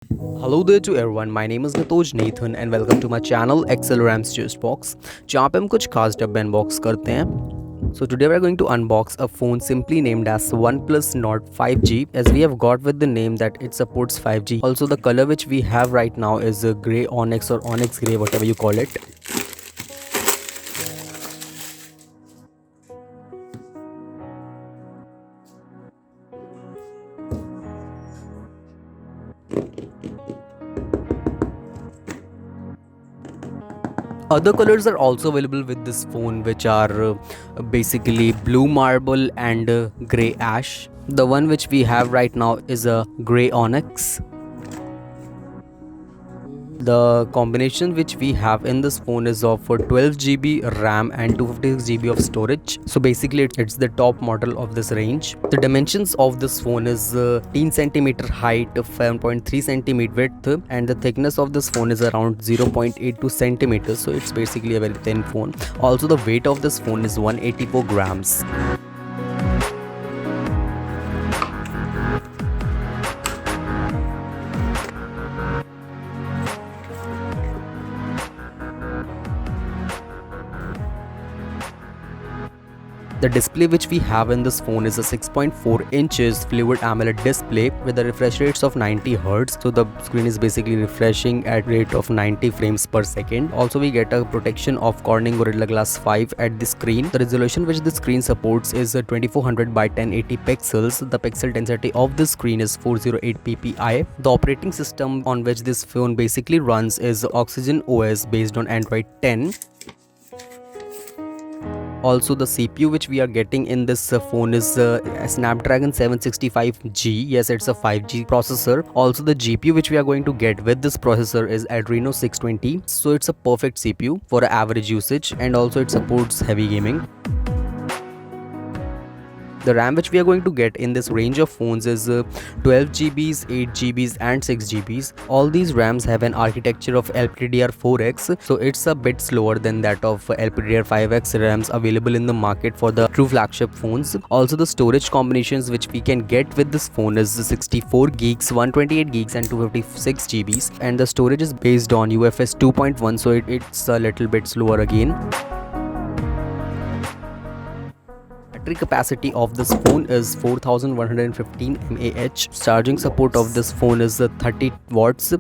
Hello there to everyone, my name is Nitoj Nathan and welcome to my channel Excel rams just box, जहाँ पे हम कुछ खास डब्बे अनबॉक्स करते हैं. So today we are going to unbox a phone simply named as OnePlus Nord 5G, as we have got with the name that it supports 5G. Also the color which we have right now is a grey onyx or onyx grey, whatever you call it. Other colors are also available with this phone, which are basically blue marble and grey ash. The one which we have right now is a grey onyx. The combination which we have in this phone is of 12 GB RAM and 256 GB of storage. So basically it's the top model of this range. The dimensions of this phone is 10 centimeter height, 7.3 centimeter width, and the thickness of this phone is around 0.82 centimeters. So it's basically a very thin phone. Also the weight of this phone is 184 grams. The display which we have in this phone is a 6.4 inches fluid AMOLED display with the refresh rates of 90 Hz. So the screen is basically refreshing at rate of 90 frames per second. Also we get a protection of Corning Gorilla Glass 5 at the screen. The resolution which the screen supports is 2400 by 1080 pixels. The pixel density of the screen is 408 ppi. The operating system on which this phone basically runs is Oxygen OS based on Android 10. Also the CPU which we are getting in this phone is a snapdragon 765G. Yes, it's a 5G processor. Also the GPU which we are going to get with this processor is Adreno 620. So it's a perfect CPU for average usage, and also it supports heavy gaming. The RAM which we are going to get in this range of phones is 12 GBs, 8 GBs and 6 GBs. All these RAMs have an architecture of LPDDR4X, so it's a bit slower than that of LPDDR5X RAMs available in the market for the true flagship phones. Also the storage combinations which we can get with this phone is 64 gigs, 128 gigs and 256 GBs, and the storage is based on UFS 2.1, so it's a little bit slower again. Battery capacity of this phone is 4115 mAh. Charging support of this phone is 30 watts.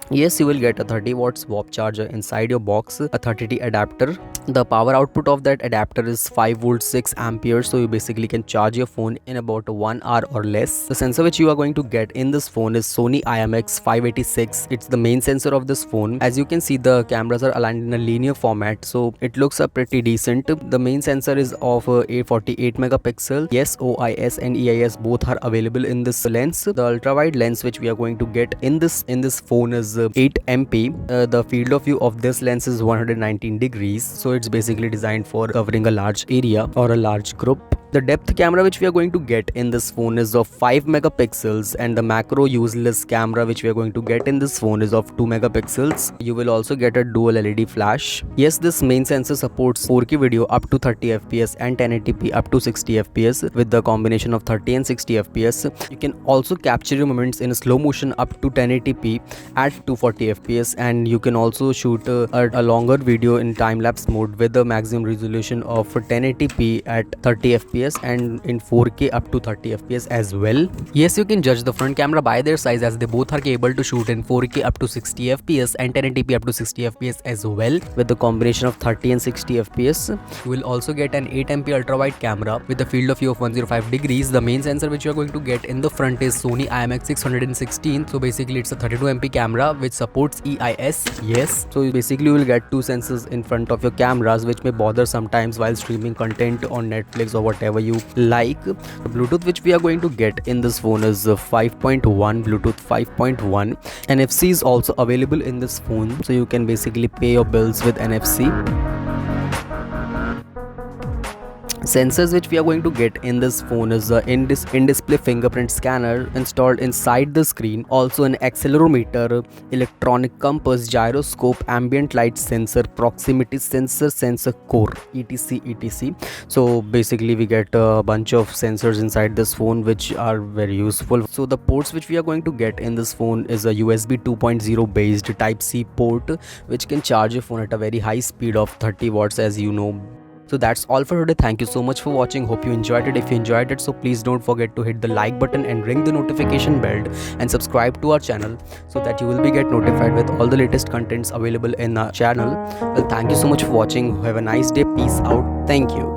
Yes, you will get a 30 watts swap charger inside your box, a 30T adapter. The power output of that adapter is 5 volts 6 amperes, so you basically can charge your phone in about 1 hour or less. The sensor which you are going to get in this phone is Sony IMX586. It's the main sensor of this phone. As you can see, the cameras are aligned in a linear format, so it looks pretty decent. The main sensor is of 48 megapixel. Yes, OIS and EIS both are available in this lens. The ultra wide lens which we are going to get in this phone is 8 MP. The field of view of this lens is 119 degrees, so it's basically designed for covering a large area or a large group. The depth camera which we are going to get in this phone is of 5 megapixels, and the macro useless camera which we are going to get in this phone is of 2 megapixels. You will also get a dual LED flash. Yes, this main sensor supports 4K video up to 30 fps and 1080p up to 60 fps with the combination of 30 and 60 fps. You can also capture your moments in slow motion up to 1080p at 240 fps, and you can also shoot a longer video in time-lapse mode with the maximum resolution of 1080p at 30 fps and in 4K up to 30 fps as well. Yes, you can judge the front camera by their size, as they both are able to shoot in 4K up to 60 fps and 1080p up to 60 fps as well with the combination of 30 and 60 fps. You will also get an 8MP ultra wide camera with a field of view of 105 degrees. The main sensor which you are going to get in the front is Sony IMX616. So basically it's a 32MP camera which supports EIS. Yes, so basically you will get two sensors in front of your cameras, which may bother sometimes while streaming content on Netflix or whatever you like. The Bluetooth which we are going to get in this phone is 5.1, Bluetooth 5.1. NFC is also available in this phone, so you can basically pay your bills with NFC. Sensors which we are going to get in this phone is in-display fingerprint scanner installed inside the screen, also an accelerometer, electronic compass, gyroscope, ambient light sensor, proximity sensor, sensor core, etc. So basically we get a bunch of sensors inside this phone which are very useful. So the ports which we are going to get in this phone is a USB 2.0 based type C port which can charge your phone at a very high speed of 30 watts, as you know. So that's all for today. Thank you so much for watching. Hope you enjoyed it. If you enjoyed it, so please don't forget to hit the like button and ring the notification bell and subscribe to our channel so that you will be get notified with all the latest contents available in our channel. Well, thank you so much for watching. Have a nice day. Peace out. Thank you.